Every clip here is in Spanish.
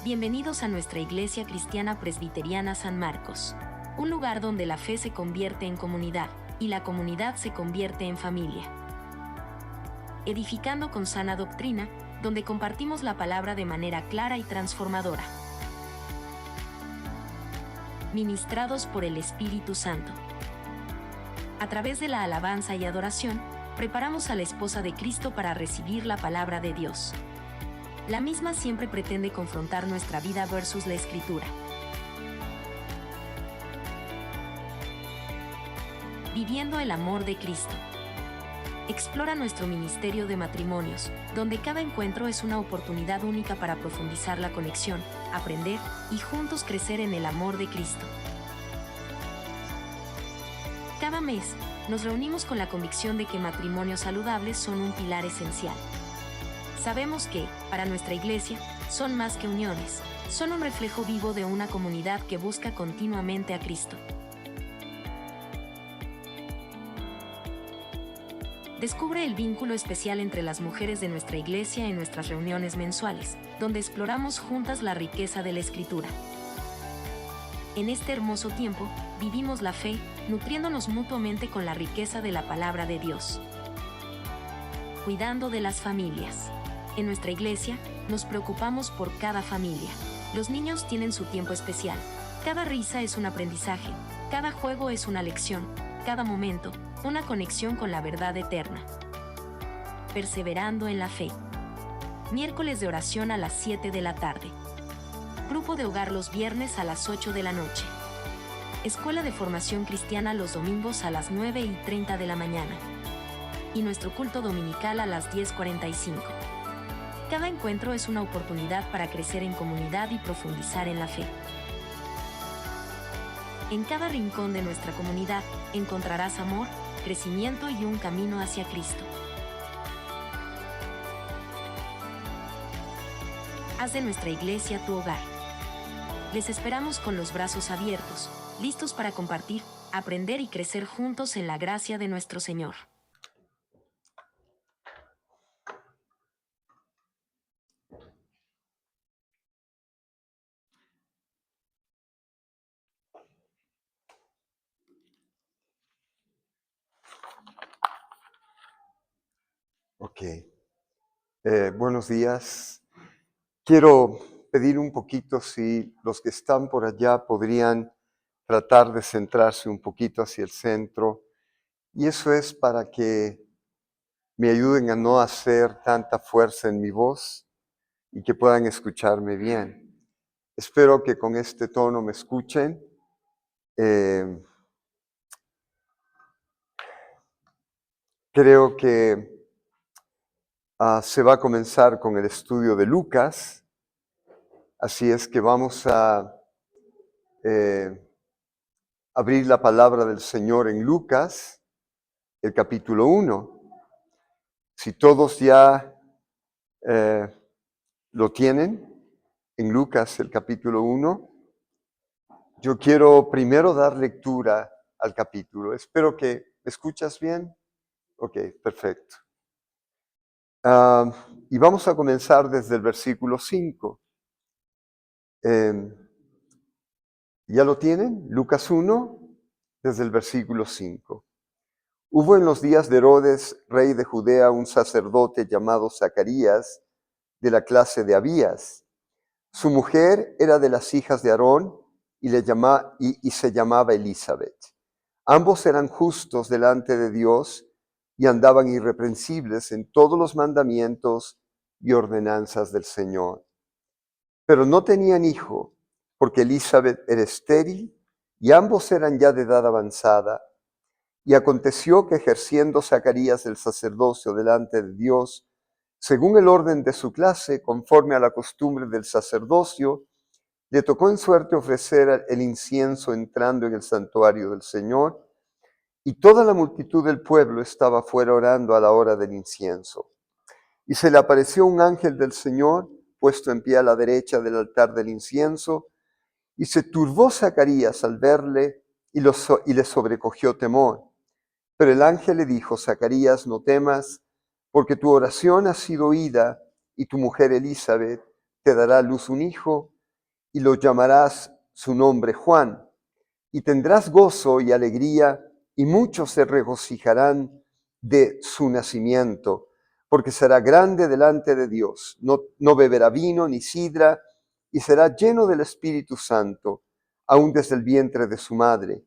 Bienvenidos a nuestra Iglesia Cristiana Presbiteriana San Marcos, un lugar donde la fe se convierte en comunidad y la comunidad se convierte en familia. Edificando con sana doctrina, donde compartimos la palabra de manera clara y transformadora. Ministrados por el Espíritu Santo. A través de la alabanza y adoración, preparamos a la esposa de Cristo para recibir la palabra de Dios. La misma siempre pretende confrontar nuestra vida versus la Escritura. Viviendo el amor de Cristo. Explora nuestro ministerio de matrimonios, donde cada encuentro es una oportunidad única para profundizar la conexión, aprender y juntos crecer en el amor de Cristo. Cada mes, nos reunimos con la convicción de que matrimonios saludables son un pilar esencial. Sabemos que, para nuestra iglesia, son más que uniones, son un reflejo vivo de una comunidad que busca continuamente a Cristo. Descubre el vínculo especial entre las mujeres de nuestra iglesia en nuestras reuniones mensuales, donde exploramos juntas la riqueza de la Escritura. En este hermoso tiempo, vivimos la fe, nutriéndonos mutuamente con la riqueza de la palabra de Dios. Cuidando de las familias. En nuestra iglesia, nos preocupamos por cada familia. Los niños tienen su tiempo especial. Cada risa es un aprendizaje, cada juego es una lección, cada momento, una conexión con la verdad eterna. Perseverando en la fe. Miércoles de oración a las 7 de la tarde. Grupo de hogar los viernes a las 8 de la noche. Escuela de formación cristiana los domingos a las 9:30 de la mañana. Y nuestro culto dominical a las 10:45. Cada encuentro es una oportunidad para crecer en comunidad y profundizar en la fe. En cada rincón de nuestra comunidad encontrarás amor, crecimiento y un camino hacia Cristo. Haz de nuestra iglesia tu hogar. Les esperamos con los brazos abiertos, listos para compartir, aprender y crecer juntos en la gracia de nuestro Señor. Ok. Buenos días. Quiero pedir un poquito si los que están por allá podrían tratar de centrarse un poquito hacia el centro. Y eso es para que me ayuden a no hacer tanta fuerza en mi voz y que puedan escucharme bien. Espero que con este tono me escuchen. Creo que se va a comenzar con el estudio de Lucas, así es que vamos a abrir la palabra del Señor en Lucas, el capítulo 1. Si todos ya lo tienen, en Lucas, el capítulo 1, yo quiero primero dar lectura al capítulo. Espero que me escuchas bien. Ok, perfecto. Y vamos a comenzar desde el versículo 5. ¿Ya lo tienen? Lucas 1, desde el versículo 5. Hubo en los días de Herodes, rey de Judea, un sacerdote llamado Zacarías, de la clase de Abías. Su mujer era de las hijas de Aarón y se llamaba Elizabeth. Ambos eran justos delante de Dios y andaban irreprensibles en todos los mandamientos y ordenanzas del Señor. Pero no tenían hijo, porque Elizabeth era estéril y ambos eran ya de edad avanzada. Y aconteció que ejerciendo Zacarías el sacerdocio delante de Dios, según el orden de su clase, conforme a la costumbre del sacerdocio, le tocó en suerte ofrecer el incienso entrando en el santuario del Señor, y toda la multitud del pueblo estaba fuera orando a la hora del incienso. Y se le apareció un ángel del Señor, puesto en pie a la derecha del altar del incienso, y se turbó Zacarías al verle, y le sobrecogió temor. Pero el ángel le dijo: Zacarías, no temas, porque tu oración ha sido oída, y tu mujer Elizabeth te dará a luz un hijo, y lo llamarás su nombre Juan, y tendrás gozo y alegría, y muchos se regocijarán de su nacimiento, porque será grande delante de Dios. No beberá vino ni sidra, y será lleno del Espíritu Santo, aún desde el vientre de su madre.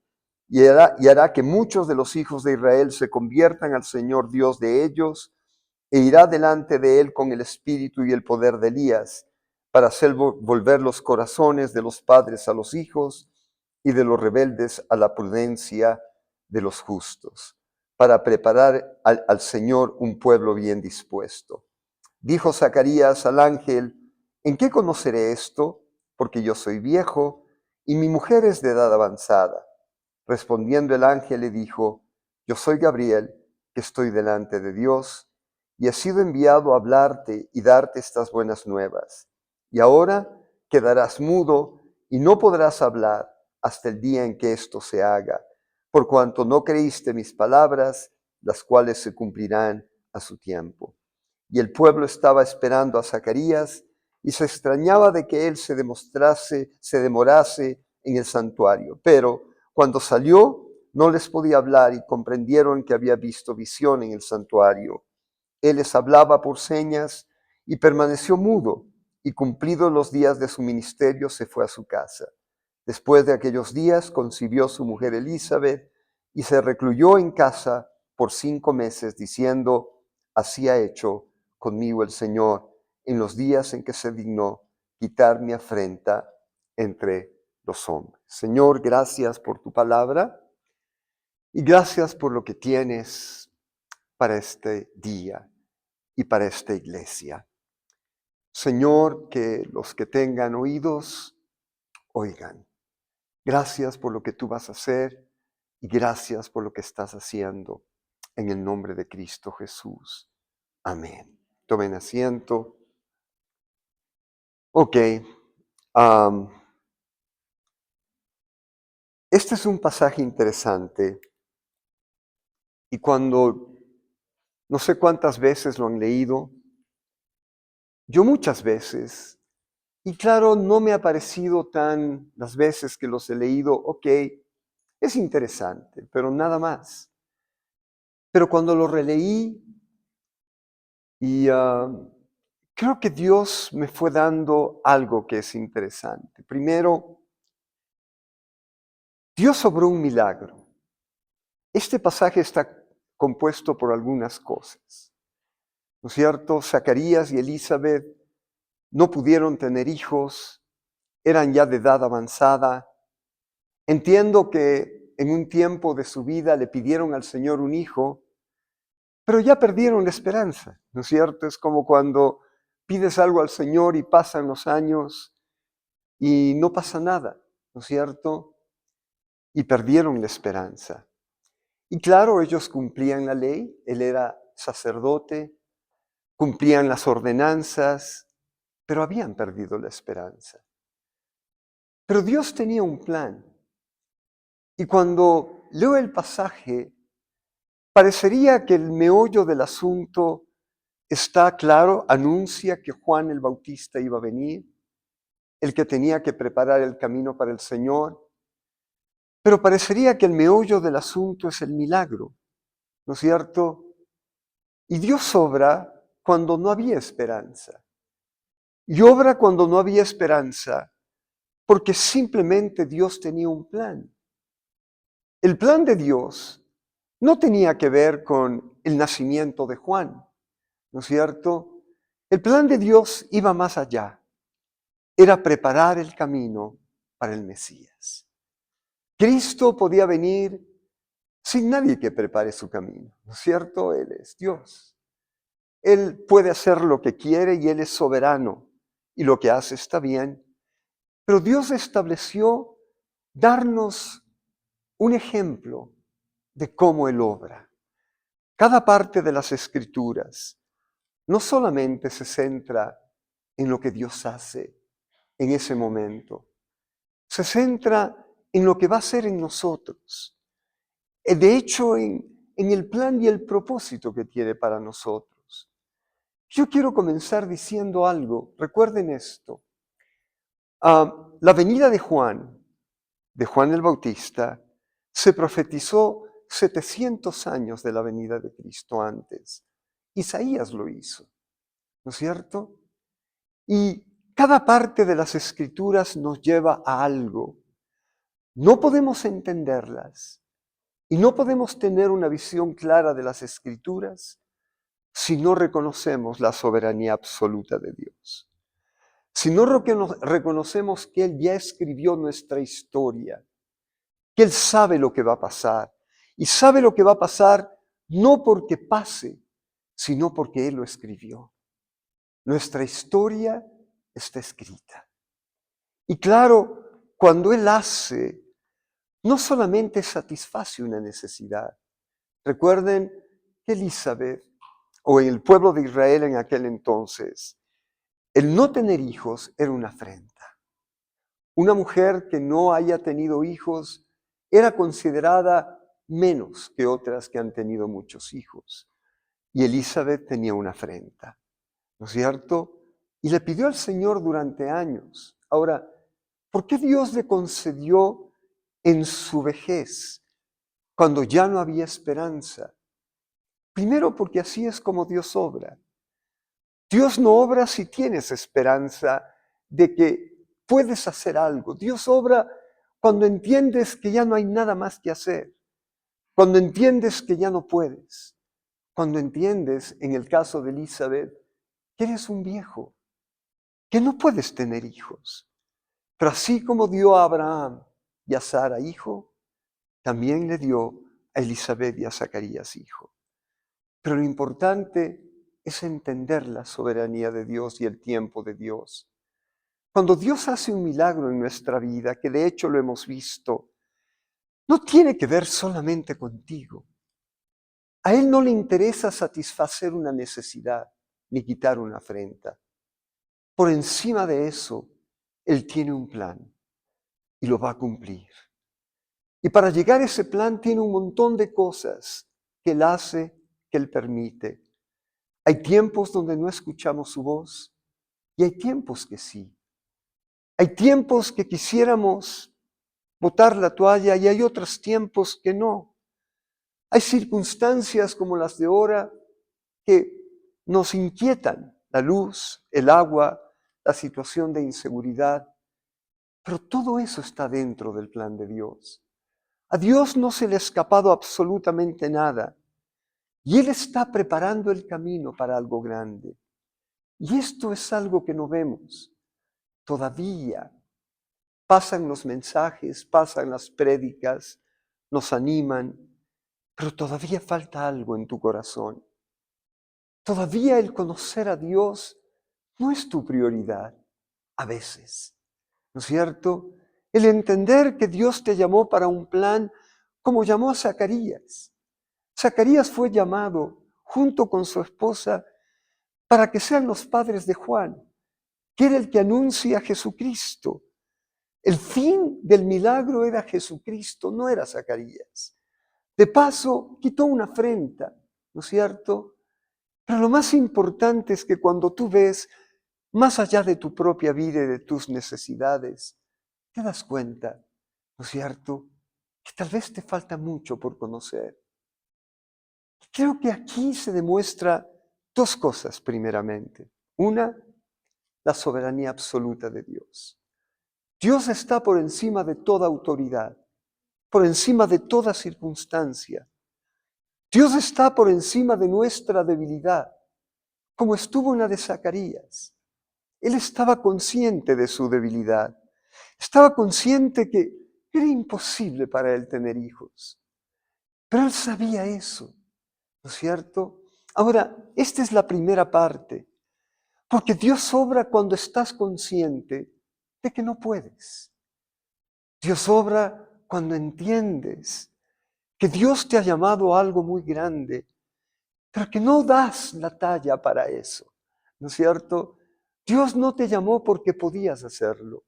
Y hará que muchos de los hijos de Israel se conviertan al Señor Dios de ellos, e irá delante de él con el espíritu y el poder de Elías, para hacer volver los corazones de los padres a los hijos y de los rebeldes a la prudencia de los justos, para preparar al Señor un pueblo bien dispuesto. Dijo Zacarías al ángel: ¿en qué conoceré esto? Porque yo soy viejo y mi mujer es de edad avanzada. Respondiendo el ángel le dijo: yo soy Gabriel, que estoy delante de Dios, y he sido enviado a hablarte y darte estas buenas nuevas. Y ahora quedarás mudo y no podrás hablar hasta el día en que esto se haga, por cuanto no creíste mis palabras, las cuales se cumplirán a su tiempo. Y el pueblo estaba esperando a Zacarías y se extrañaba de que él se demorase en el santuario. Pero cuando salió, no les podía hablar y comprendieron que había visto visión en el santuario. Él les hablaba por señas y permaneció mudo, y cumplidos los días de su ministerio se fue a su casa. Después de aquellos días concibió su mujer Elizabeth y se recluyó en casa por 5 meses, diciendo: así ha hecho conmigo el Señor en los días en que se dignó quitar mi afrenta entre los hombres. Señor, gracias por tu palabra y gracias por lo que tienes para este día y para esta iglesia. Señor, que los que tengan oídos, oigan. Gracias por lo que tú vas a hacer y gracias por lo que estás haciendo. En el nombre de Cristo Jesús. Amén. Tomen asiento. Ok. Este es un pasaje interesante y no sé cuántas veces lo han leído, yo muchas veces, y claro, no me ha parecido las veces que los he leído, ok, es interesante, pero nada más. Pero cuando lo releí, y creo que Dios me fue dando algo que es interesante. Primero, Dios obró un milagro. Este pasaje está compuesto por algunas cosas, ¿no es cierto? Zacarías y Elizabeth no pudieron tener hijos, eran ya de edad avanzada. Entiendo que en un tiempo de su vida le pidieron al Señor un hijo, pero ya perdieron la esperanza, ¿no es cierto? Es como cuando pides algo al Señor y pasan los años y no pasa nada, ¿no es cierto? Y perdieron la esperanza. Y claro, ellos cumplían la ley, él era sacerdote, cumplían las ordenanzas, pero habían perdido la esperanza. Pero Dios tenía un plan. Y cuando leo el pasaje, parecería que el meollo del asunto está claro, anuncia que Juan el Bautista iba a venir, el que tenía que preparar el camino para el Señor, pero parecería que el meollo del asunto es el milagro, ¿no es cierto? Y Dios obra cuando no había esperanza. Y obra cuando no había esperanza, porque simplemente Dios tenía un plan. El plan de Dios no tenía que ver con el nacimiento de Juan, ¿no es cierto? El plan de Dios iba más allá. Era preparar el camino para el Mesías. Cristo podía venir sin nadie que prepare su camino, ¿no es cierto? Él es Dios. Él puede hacer lo que quiere y Él es soberano y lo que hace está bien. Pero Dios estableció darnos un ejemplo de cómo Él obra. Cada parte de las Escrituras no solamente se centra en lo que Dios hace en ese momento, se centra en lo que va a hacer en nosotros. De hecho, en el plan y el propósito que tiene para nosotros. Yo quiero comenzar diciendo algo, recuerden esto. La venida de Juan el Bautista, se profetizó 700 años de la venida de Cristo antes. Isaías lo hizo, ¿no es cierto? Y cada parte de las Escrituras nos lleva a algo. No podemos entenderlas y no podemos tener una visión clara de las Escrituras si no reconocemos la soberanía absoluta de Dios. Si no reconocemos que Él ya escribió nuestra historia, que Él sabe lo que va a pasar, y sabe lo que va a pasar no porque pase, sino porque Él lo escribió. Nuestra historia está escrita. Y claro, cuando Él hace, no solamente satisface una necesidad. Recuerden que Elizabeth, o el pueblo de Israel en aquel entonces, el no tener hijos era una afrenta. Una mujer que no haya tenido hijos era considerada menos que otras que han tenido muchos hijos. Y Elizabeth tenía una afrenta, ¿no es cierto? Y le pidió al Señor durante años. Ahora, ¿por qué Dios le concedió en su vejez, cuando ya no había esperanza? Primero, porque así es como Dios obra. Dios no obra si tienes esperanza de que puedes hacer algo. Dios obra cuando entiendes que ya no hay nada más que hacer, cuando entiendes que ya no puedes, cuando entiendes, en el caso de Elizabeth, que eres un viejo, que no puedes tener hijos. Pero así como dio a Abraham y a Sara hijo, también le dio a Elizabeth y a Zacarías hijo. Pero lo importante es entender la soberanía de Dios y el tiempo de Dios. Cuando Dios hace un milagro en nuestra vida, que de hecho lo hemos visto, no tiene que ver solamente contigo. A Él no le interesa satisfacer una necesidad ni quitar una afrenta. Por encima de eso, Él tiene un plan y lo va a cumplir. Y para llegar a ese plan tiene un montón de cosas que Él hace, que Él permite. Hay tiempos donde no escuchamos su voz y hay tiempos que sí. Hay tiempos que quisiéramos botar la toalla y hay otros tiempos que no. Hay circunstancias como las de ahora que nos inquietan, la luz, el agua, la situación de inseguridad, pero todo eso está dentro del plan de Dios. A Dios no se le ha escapado absolutamente nada y Él está preparando el camino para algo grande. Y esto es algo que no vemos. Todavía pasan los mensajes, pasan las prédicas, nos animan, pero todavía falta algo en tu corazón. Todavía el conocer a Dios no es tu prioridad, a veces, ¿no es cierto? El entender que Dios te llamó para un plan como llamó a Zacarías. Zacarías fue llamado junto con su esposa para que sean los padres de Juan, que era el que anuncia a Jesucristo. El fin del milagro era Jesucristo, no era Zacarías. De paso, quitó una afrenta, ¿no es cierto? Pero lo más importante es que cuando tú ves más allá de tu propia vida y de tus necesidades, te das cuenta, ¿no es cierto?, que tal vez te falta mucho por conocer. Creo que aquí se demuestra dos cosas primeramente. Una, la soberanía absoluta de Dios. Dios está por encima de toda autoridad, por encima de toda circunstancia. Dios está por encima de nuestra debilidad, como estuvo en la de Zacarías. Él estaba consciente de su debilidad. Estaba consciente que era imposible para él tener hijos. Pero él sabía eso, ¿no es cierto? Ahora, esta es la primera parte, porque Dios obra cuando estás consciente de que no puedes. Dios obra cuando entiendes que Dios te ha llamado a algo muy grande, pero que no das la talla para eso, ¿no es cierto? Dios no te llamó porque podías hacerlo.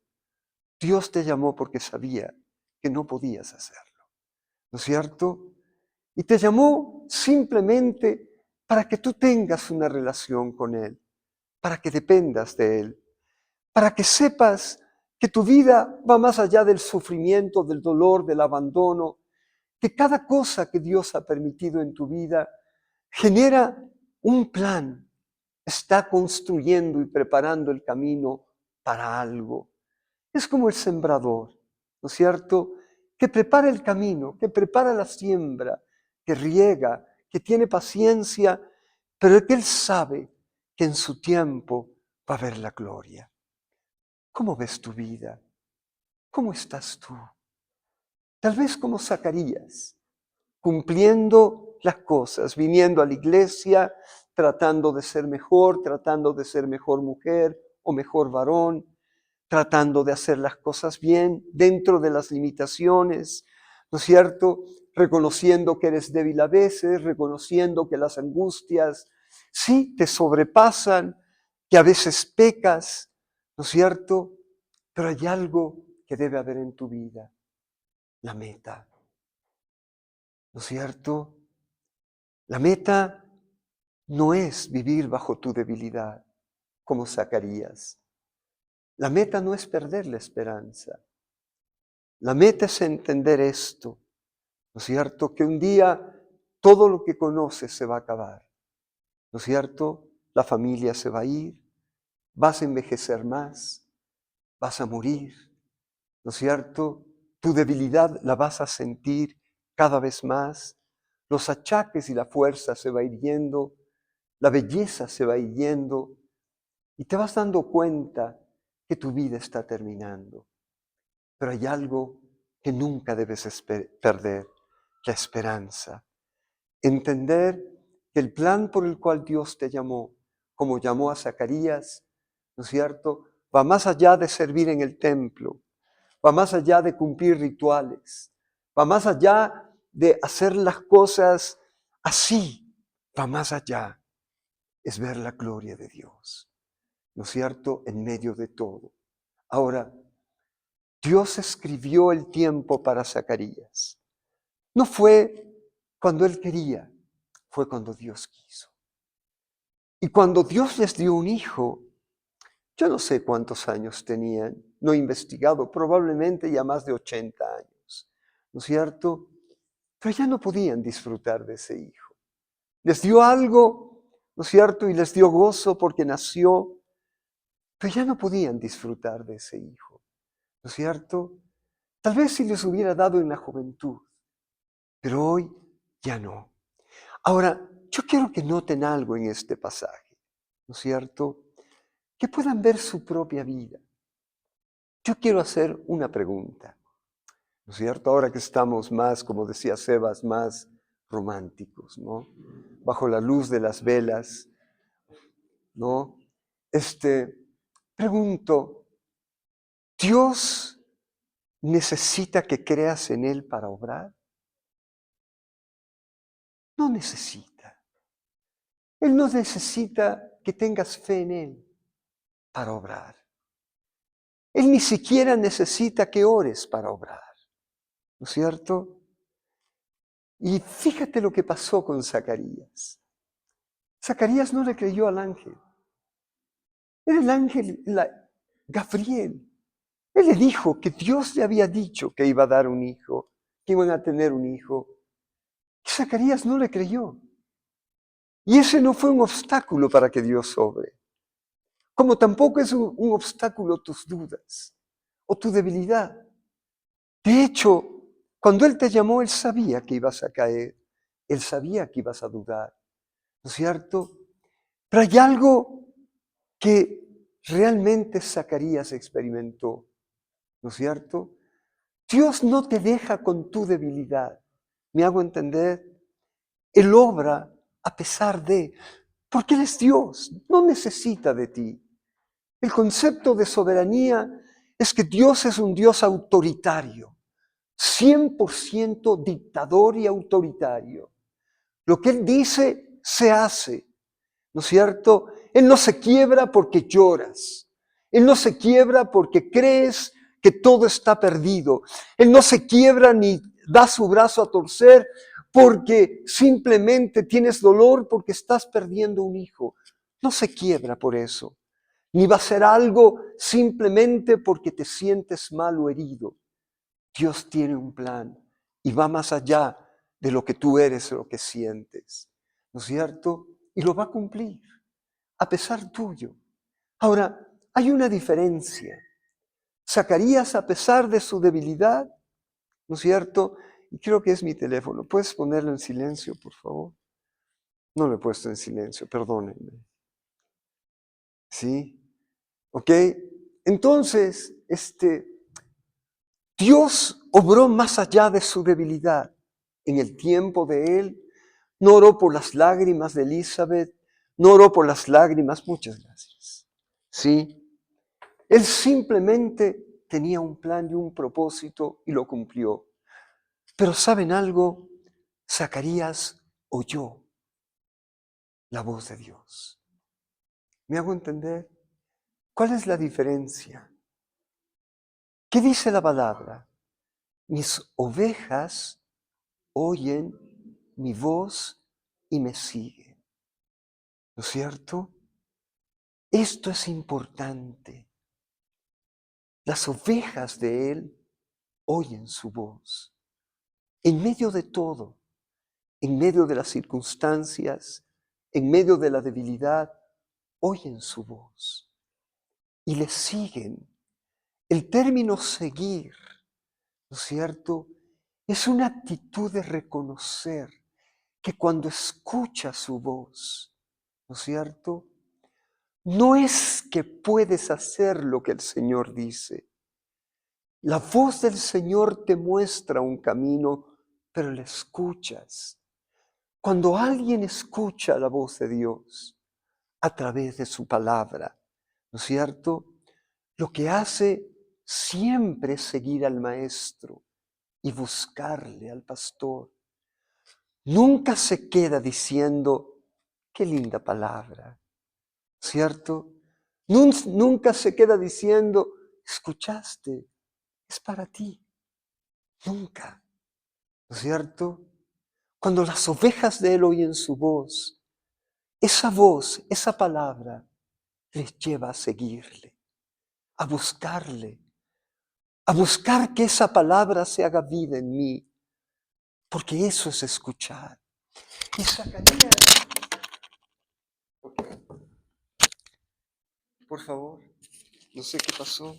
Dios te llamó porque sabía que no podías hacerlo, ¿no es cierto? Y te llamó simplemente para que tú tengas una relación con Él, para que dependas de Él, para que sepas que tu vida va más allá del sufrimiento, del dolor, del abandono, que cada cosa que Dios ha permitido en tu vida genera un plan, está construyendo y preparando el camino para algo. Es como el sembrador, ¿no es cierto?, que prepara el camino, que prepara la siembra, que riega, que tiene paciencia, pero que él sabe que en su tiempo va a ver la gloria. ¿Cómo ves tu vida? ¿Cómo estás tú? Tal vez como Zacarías, cumpliendo las cosas, viniendo a la iglesia, tratando de ser mejor mujer o mejor varón, tratando de hacer las cosas bien dentro de las limitaciones, ¿no es cierto? Reconociendo que eres débil a veces, reconociendo que las angustias sí te sobrepasan, que a veces pecas, ¿no es cierto? Pero hay algo que debe haber en tu vida, la meta, ¿no es cierto? La meta no es vivir bajo tu debilidad, como Zacarías. La meta no es perder la esperanza. La meta es entender esto, ¿no es cierto? Que un día todo lo que conoces se va a acabar, ¿no es cierto? La familia se va a ir, vas a envejecer más, vas a morir, ¿no es cierto? Tu debilidad la vas a sentir cada vez más, los achaques y la fuerza se va a ir yendo, la belleza se va a ir yendo, y te vas dando cuenta que tu vida está terminando. Pero hay algo que nunca debes perder, la esperanza. Entender que el plan por el cual Dios te llamó, como llamó a Zacarías, ¿no es cierto?, va más allá de servir en el templo, va más allá de cumplir rituales, va más allá de hacer las cosas así, va más allá. Es ver la gloria de Dios, ¿no es cierto?, en medio de todo. Ahora, Dios escribió el tiempo para Zacarías. No fue cuando él quería, fue cuando Dios quiso. Y cuando Dios les dio un hijo, yo no sé cuántos años tenían, no he investigado, probablemente ya más de 80 años, ¿no es cierto? Pero ya no podían disfrutar de ese hijo. Les dio algo, ¿no es cierto? Y les dio gozo porque nació, pero ya no podían disfrutar de ese hijo, ¿no es cierto? Tal vez si les hubiera dado en la juventud, pero hoy ya no. Ahora, yo quiero que noten algo en este pasaje, ¿no es cierto? Que puedan ver su propia vida. Yo quiero hacer una pregunta, ¿no es cierto? Ahora que estamos más, como decía Sebas, más románticos, ¿no? Bajo la luz de las velas, ¿no? Pregunto, ¿Dios necesita que creas en Él para obrar? No necesita. Él no necesita que tengas fe en Él para obrar. Él ni siquiera necesita que ores para obrar, ¿no es cierto? Y fíjate lo que pasó con Zacarías. Zacarías no le creyó al ángel. Era el ángel Gabriel. Él le dijo que Dios le había dicho que iba a dar un hijo, que iban a tener un hijo. Y Zacarías no le creyó. Y ese no fue un obstáculo para que Dios obre. Como tampoco es un obstáculo tus dudas o tu debilidad. De hecho, cuando Él te llamó, Él sabía que ibas a caer. Él sabía que ibas a dudar, ¿no es cierto? Pero hay algo que realmente Zacarías experimentó, ¿no es cierto? Dios no te deja con tu debilidad. ¿Me hago entender? Él obra a pesar de, porque Él es Dios, no necesita de ti. El concepto de soberanía es que Dios es un Dios autoritario, 100% dictador y autoritario. Lo que Él dice, se hace, ¿no es cierto? Él no se quiebra porque lloras. Él no se quiebra porque crees que todo está perdido. Él no se quiebra ni da su brazo a torcer porque simplemente tienes dolor porque estás perdiendo un hijo. No se quiebra por eso. ni va a ser algo simplemente porque te sientes mal o herido. Dios tiene un plan y va más allá de lo que tú eres o lo que sientes, ¿no es cierto? Y lo va a cumplir, a pesar tuyo. Ahora, hay una diferencia. Zacarías, a pesar de su debilidad, ¿no es cierto? Y creo que es mi teléfono. ¿Puedes ponerlo en silencio, por favor? No lo he puesto en silencio, perdónenme. ¿Sí? ¿Ok? Entonces, Dios obró más allá de su debilidad. En el tiempo de él, no oró por las lágrimas de Elizabeth, no oró por las lágrimas, muchas gracias. ¿Sí? Él simplemente tenía un plan y un propósito y lo cumplió. Pero ¿saben algo? Zacarías oyó la voz de Dios. ¿Me hago entender? ¿Cuál es la diferencia? ¿Qué dice la palabra? Mis ovejas oyen mi voz y me siguen. ¿No es cierto? Esto es importante. Las ovejas de Él oyen su voz. En medio de todo, en medio de las circunstancias, en medio de la debilidad, oyen su voz y le siguen. El término seguir, ¿no es cierto? Es una actitud de reconocer que cuando escuchas su voz, ¿no es cierto? No es que puedes hacer lo que el Señor dice. La voz del Señor te muestra un camino, pero le escuchas. Cuando alguien escucha la voz de Dios a través de su palabra, ¿no es cierto? Lo que hace siempre es seguir al maestro y buscarle al pastor. Nunca se queda diciendo, qué linda palabra, ¿cierto? Nunca se queda diciendo, escuchaste, es para ti. Nunca, ¿no es cierto? Cuando las ovejas de Él oyen su voz, esa palabra, les lleva a seguirle, a buscarle, a buscar que esa palabra se haga vida en mí, porque eso es escuchar. Y Zacarías, por favor, no sé qué pasó,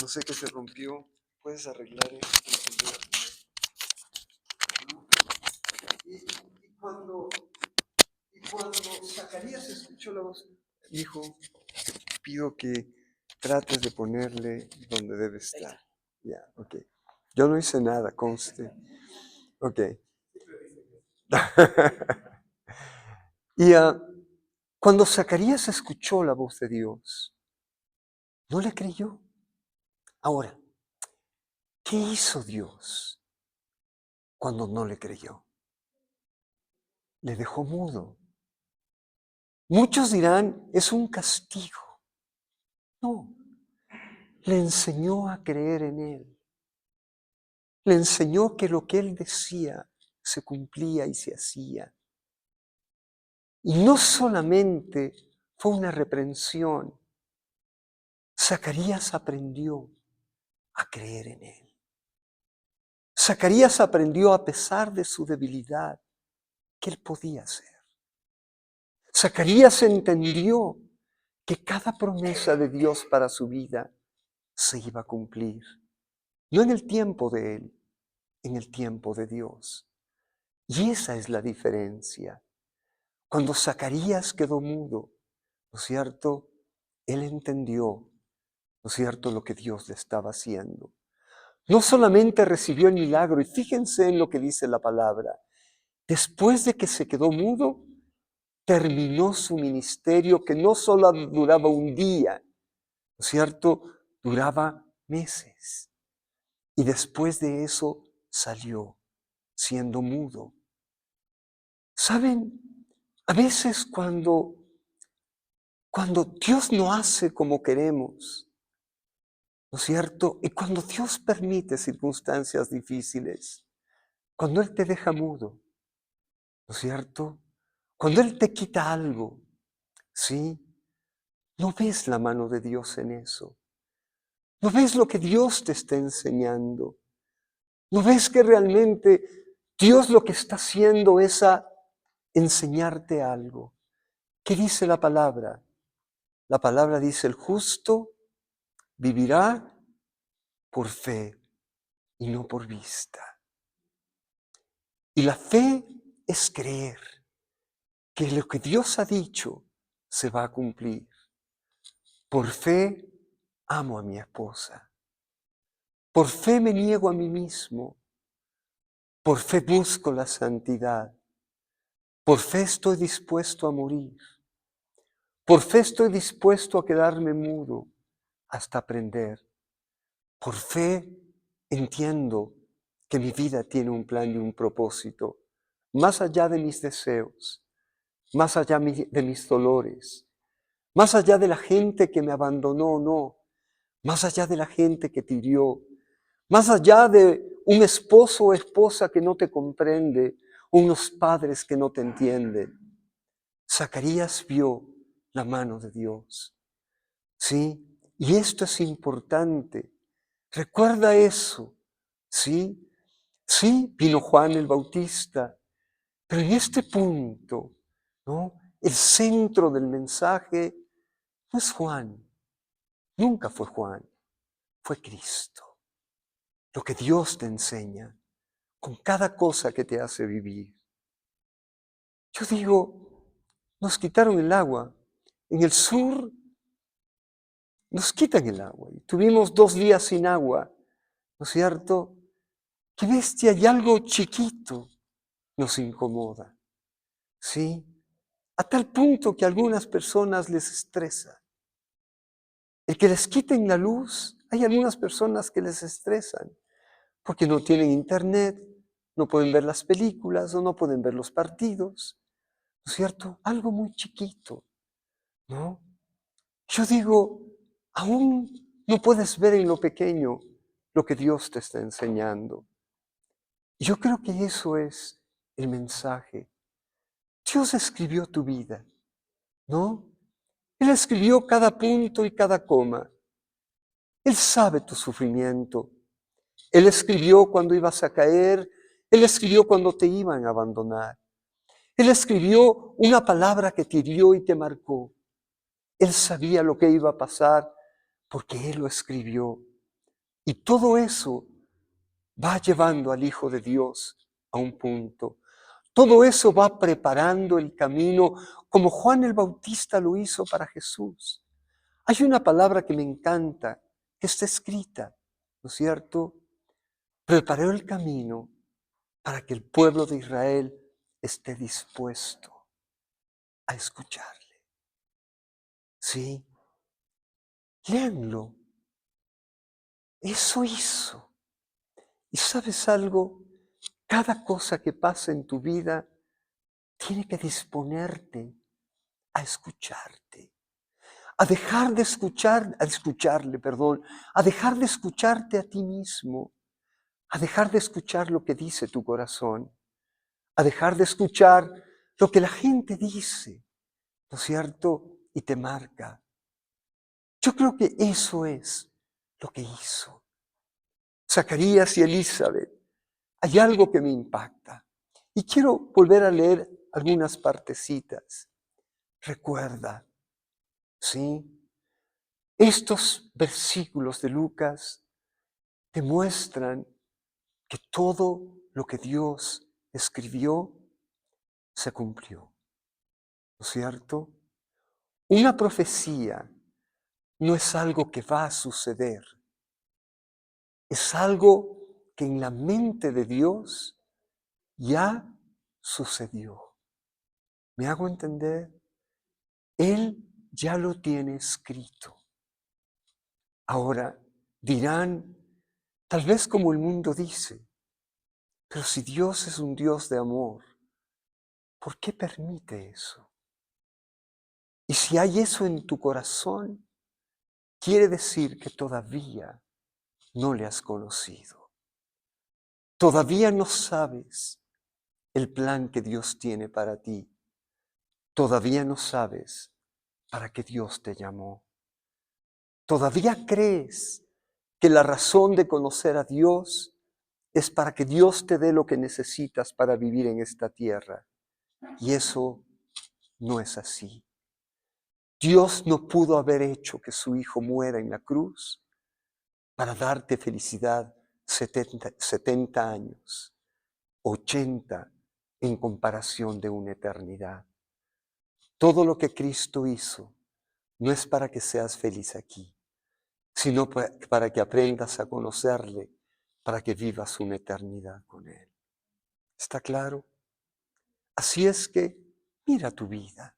no sé qué se rompió, puedes arreglar esto, Señor. Y cuando Zacarías escuchó la voz, hijo, pido que trates de ponerle donde debe estar. Ya, ok. Yo no hice nada, conste. Ok. Y cuando Zacarías escuchó la voz de Dios, no le creyó. Ahora, ¿qué hizo Dios cuando no le creyó? Le dejó mudo. Muchos dirán, es un castigo. No, le enseñó a creer en Él. Le enseñó que lo que Él decía se cumplía y se hacía. Y no solamente fue una reprensión, Zacarías aprendió a creer en Él. Zacarías aprendió a pesar de su debilidad que Él podía hacer. Zacarías entendió que cada promesa de Dios para su vida se iba a cumplir. No en el tiempo de Él, en el tiempo de Dios. Y esa es la diferencia. Cuando Zacarías quedó mudo, ¿no es cierto? Él entendió, ¿no es cierto?, lo que Dios le estaba haciendo. No solamente recibió el milagro, y fíjense en lo que dice la palabra. Después de que se quedó mudo, terminó su ministerio que no solo duraba un día, ¿no es cierto?, duraba meses. Y después de eso salió siendo mudo. ¿Saben? A veces cuando Dios no hace como queremos, ¿no es cierto? Y cuando Dios permite circunstancias difíciles, cuando Él te deja mudo, ¿no es cierto? Cuando Él te quita algo, ¿sí? ¿No ves la mano de Dios en eso? ¿No ves lo que Dios te está enseñando? ¿No ves que realmente Dios lo que está haciendo es enseñarte algo? ¿Qué dice la palabra? La palabra dice, el justo vivirá por fe y no por vista. Y la fe es creer que lo que Dios ha dicho se va a cumplir. Por fe amo a mi esposa. Por fe me niego a mí mismo. Por fe busco la santidad. Por fe estoy dispuesto a morir. Por fe estoy dispuesto a quedarme mudo hasta aprender. Por fe entiendo que mi vida tiene un plan y un propósito, más allá de mis deseos, más allá de mis dolores, más allá de la gente que me abandonó o no, más allá de la gente que te hirió, más allá de un esposo o esposa que no te comprende, unos padres que no te entienden. Zacarías vio la mano de Dios, ¿sí? Y esto es importante. Recuerda eso, ¿sí? Sí, vino Juan el Bautista, pero en este punto, ¿no? El centro del mensaje no es Juan, nunca fue Juan, fue Cristo. Lo que Dios te enseña con cada cosa que te hace vivir. Yo digo, nos quitaron el agua. En el sur nos quitan el agua. Y tuvimos 2 días sin agua, ¿no es cierto? ¡Qué bestia! Y algo chiquito nos incomoda, ¿sí? A tal punto que a algunas personas les estresa. El que les quiten la luz, hay algunas personas que les estresan porque no tienen internet, no pueden ver las películas o no pueden ver los partidos, ¿no es cierto? Algo muy chiquito, ¿no? Yo digo, aún no puedes ver en lo pequeño lo que Dios te está enseñando. Y yo creo que eso es el mensaje. Dios escribió tu vida, ¿no? Él escribió cada punto y cada coma. Él sabe tu sufrimiento. Él escribió cuando ibas a caer. Él escribió cuando te iban a abandonar. Él escribió una palabra que te hirió y te marcó. Él sabía lo que iba a pasar porque Él lo escribió. Y todo eso va llevando al Hijo de Dios a un punto. Todo eso va preparando el camino como Juan el Bautista lo hizo para Jesús. Hay una palabra que me encanta, que está escrita, ¿no es cierto? Preparó el camino para que el pueblo de Israel esté dispuesto a escucharle. ¿Sí? Léanlo. Eso hizo. ¿Y sabes algo? Cada cosa que pasa en tu vida tiene que disponerte a escucharte. A dejar de escucharle, a dejar de escucharte a ti mismo, a dejar de escuchar lo que dice tu corazón, a dejar de escuchar lo que la gente dice, ¿no es cierto? Y te marca. Yo creo que eso es lo que hizo Zacarías y Elizabeth. Hay algo que me impacta y quiero volver a leer algunas partecitas. Recuerda, ¿sí? Estos versículos de Lucas te muestran que todo lo que Dios escribió se cumplió, ¿no es cierto? Una profecía no es algo que va a suceder, es algo que en la mente de Dios ya sucedió. ¿Me hago entender? Él ya lo tiene escrito. Ahora dirán, tal vez como el mundo dice, pero si Dios es un Dios de amor, ¿por qué permite eso? Y si hay eso en tu corazón, quiere decir que todavía no le has conocido. Todavía no sabes el plan que Dios tiene para ti. Todavía no sabes para que Dios te llamó. ¿Todavía crees que la razón de conocer a Dios es para que Dios te dé lo que necesitas para vivir en esta tierra? Y eso no es así. Dios no pudo haber hecho que su Hijo muera en la cruz para darte felicidad 70 años, 80 en comparación de una eternidad. Todo lo que Cristo hizo no es para que seas feliz aquí, sino para que aprendas a conocerle, para que vivas una eternidad con Él. ¿Está claro? Así es que mira tu vida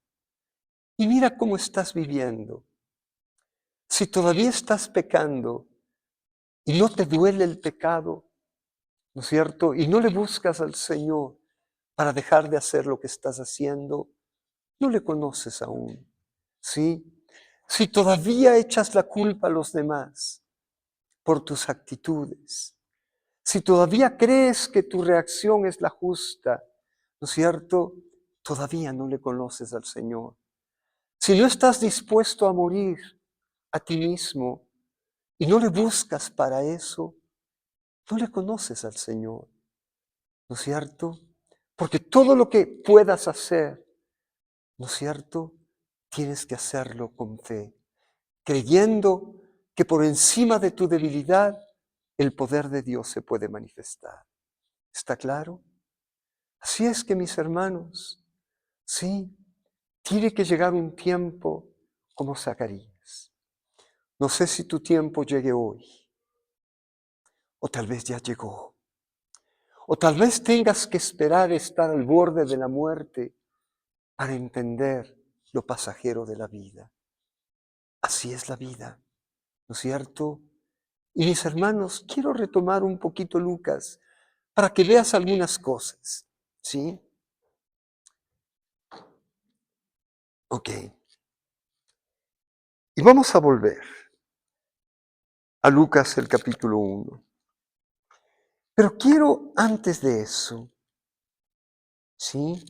y mira cómo estás viviendo. Si todavía estás pecando y no te duele el pecado, ¿no es cierto? Y no le buscas al Señor para dejar de hacer lo que estás haciendo, no le conoces aún, ¿sí? Si todavía echas la culpa a los demás por tus actitudes, si todavía crees que tu reacción es la justa, ¿no es cierto? Todavía no le conoces al Señor. Si no estás dispuesto a morir a ti mismo y no le buscas para eso, no le conoces al Señor, ¿no es cierto? Porque todo lo que puedas hacer, ¿no es cierto? Tienes que hacerlo con fe, creyendo que por encima de tu debilidad el poder de Dios se puede manifestar. ¿Está claro? Así es que, mis hermanos, sí, tiene que llegar un tiempo como Zacarías. No sé si tu tiempo llegue hoy, o tal vez ya llegó, o tal vez tengas que esperar estar al borde de la muerte para entender lo pasajero de la vida. Así es la vida, ¿no es cierto? Y mis hermanos, quiero retomar un poquito Lucas para que veas algunas cosas, ¿sí? Ok. Y vamos a volver a Lucas el capítulo 1. Pero quiero antes de eso, ¿sí?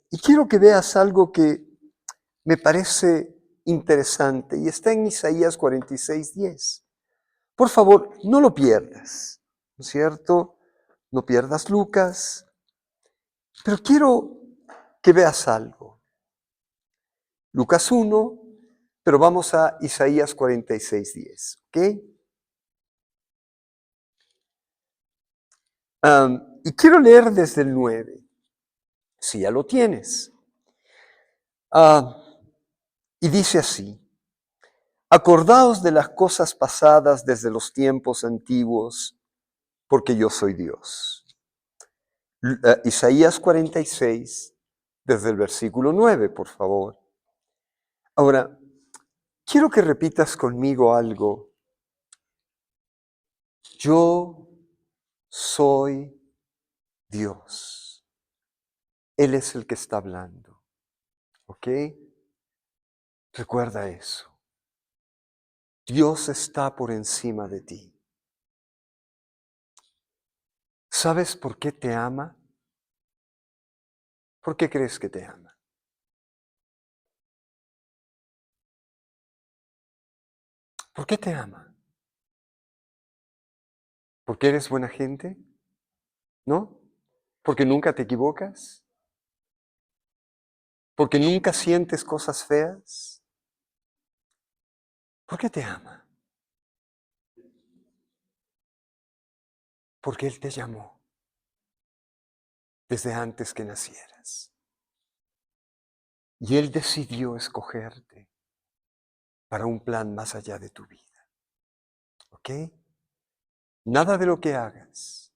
Y quiero que veas algo que me parece interesante y está en Isaías 46:10. Por favor, no lo pierdas, ¿no es cierto? No pierdas Lucas, pero quiero que veas algo. Lucas 1, pero vamos a Isaías 46:10, ¿ok? Y quiero leer desde el 9, si ya lo tienes. Y dice así: acordaos de las cosas pasadas desde los tiempos antiguos, porque yo soy Dios. Isaías 46, desde el versículo 9, por favor. Ahora, quiero que repitas conmigo algo. Yo soy Dios. Él es el que está hablando. ¿Ok? Recuerda eso. Dios está por encima de ti. ¿Sabes por qué te ama? ¿Por qué crees que te ama? ¿Por qué te ama? ¿Porque eres buena gente? ¿No? ¿Porque nunca te equivocas? ¿Porque nunca sientes cosas feas? ¿Por qué te ama? Porque Él te llamó desde antes que nacieras. Y Él decidió escogerte para un plan más allá de tu vida. ¿Ok? Nada de lo que hagas,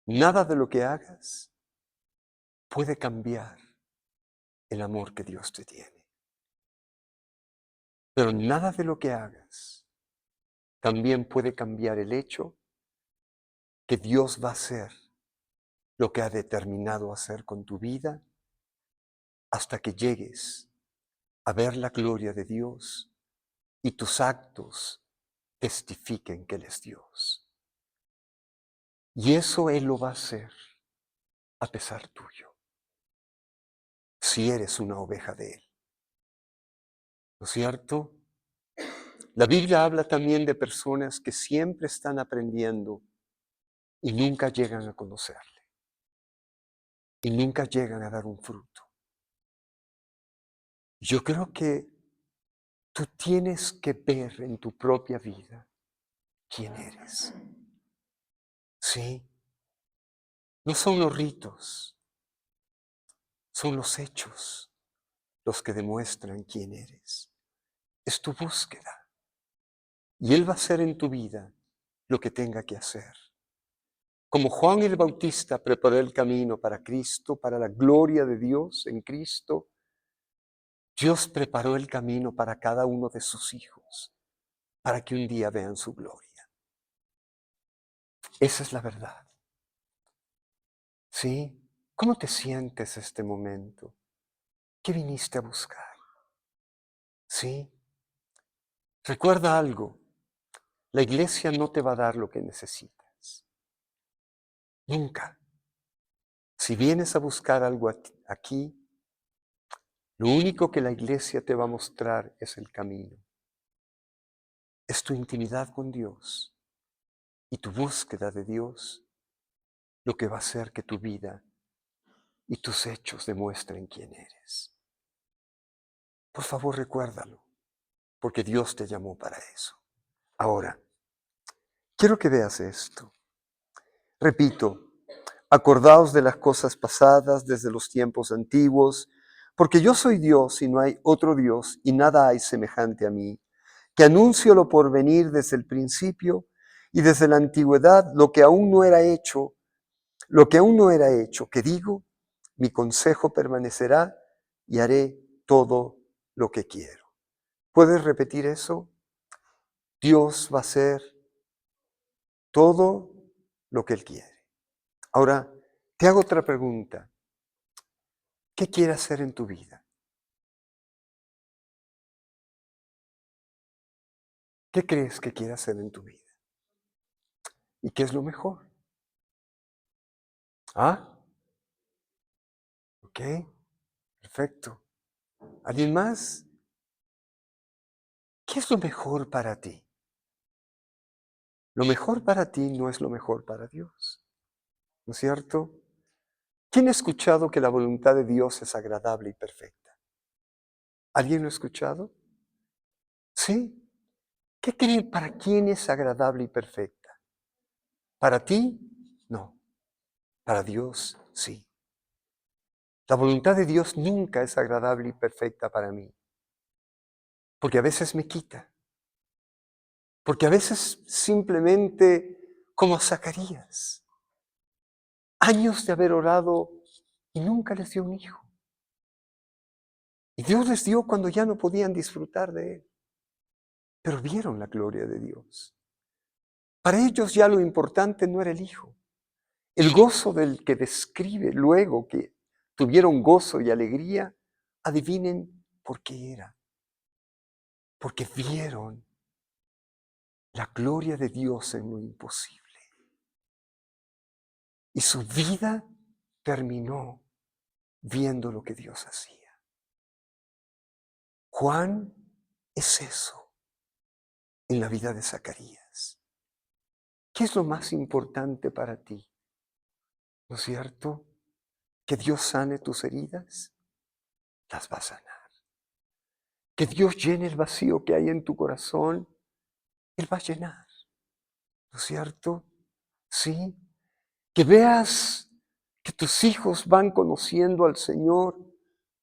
nada de lo que hagas puede cambiar el amor que Dios te tiene. Pero nada de lo que hagas también puede cambiar el hecho que Dios va a hacer lo que ha determinado hacer con tu vida hasta que llegues a ver la gloria de Dios y tus actos testifiquen que Él es Dios. Y eso Él lo va a hacer a pesar tuyo. si eres una oveja de Él. ¿No es cierto? La Biblia habla también de personas que siempre están aprendiendo y nunca llegan a conocerle. Y nunca llegan a dar un fruto. Yo creo que tú tienes que ver en tu propia vida quién eres. Sí, no son los ritos, son los hechos los que demuestran quién eres. Es tu búsqueda. Y Él va a hacer en tu vida lo que tenga que hacer. Como Juan el Bautista preparó el camino para Cristo, para la gloria de Dios en Cristo, Dios preparó el camino para cada uno de sus hijos, para que un día vean su gloria. Esa es la verdad. ¿Sí? ¿Cómo te sientes este momento? ¿Qué viniste a buscar? ¿Sí? Recuerda algo, la iglesia no te va a dar lo que necesitas. Nunca. Si vienes a buscar algo aquí, lo único que la iglesia te va a mostrar es el camino. Es tu intimidad con Dios y tu búsqueda de Dios lo que va a hacer que tu vida y tus hechos demuestren quién eres. Por favor, recuérdalo, porque Dios te llamó para eso. Ahora, quiero que veas esto. Repito, acordaos de las cosas pasadas desde los tiempos antiguos, porque yo soy Dios y no hay otro Dios y nada hay semejante a mí, que anuncio lo por venir desde el principio y desde la antigüedad lo que aún no era hecho, que digo, mi consejo permanecerá y haré todo lo que quiero. ¿Puedes repetir eso? Dios va a hacer todo lo que Él quiere. Ahora, te hago otra pregunta. ¿Qué quiere hacer en tu vida? ¿Qué crees que quiere hacer en tu vida? ¿Y qué es lo mejor? ¿Ah? Ok, perfecto. ¿Alguien más? ¿Qué es lo mejor para ti? Lo mejor para ti no es lo mejor para Dios, ¿no es cierto? ¿Quién ha escuchado que la voluntad de Dios es agradable y perfecta? ¿Alguien lo ha escuchado? ¿Sí? ¿Qué creen para quién es agradable y perfecta? ¿Para ti? No. Para Dios, sí. La voluntad de Dios nunca es agradable y perfecta para mí. Porque a veces me quita. Porque a veces simplemente, como a Zacarías, años de haber orado y nunca les dio un hijo. Y Dios les dio cuando ya no podían disfrutar de él. Pero vieron la gloria de Dios. Para ellos ya lo importante no era el hijo. El gozo del que describe luego que tuvieron gozo y alegría, adivinen por qué era. Porque vieron la gloria de Dios en lo imposible. Y su vida terminó viendo lo que Dios hacía. Juan es eso en la vida de Zacarías. ¿Qué es lo más importante para ti? ¿No es cierto? Que Dios sane tus heridas, las va a sanar. Que Dios llene el vacío que hay en tu corazón, Él va a llenar. ¿No es cierto? Sí. Que veas que tus hijos van conociendo al Señor,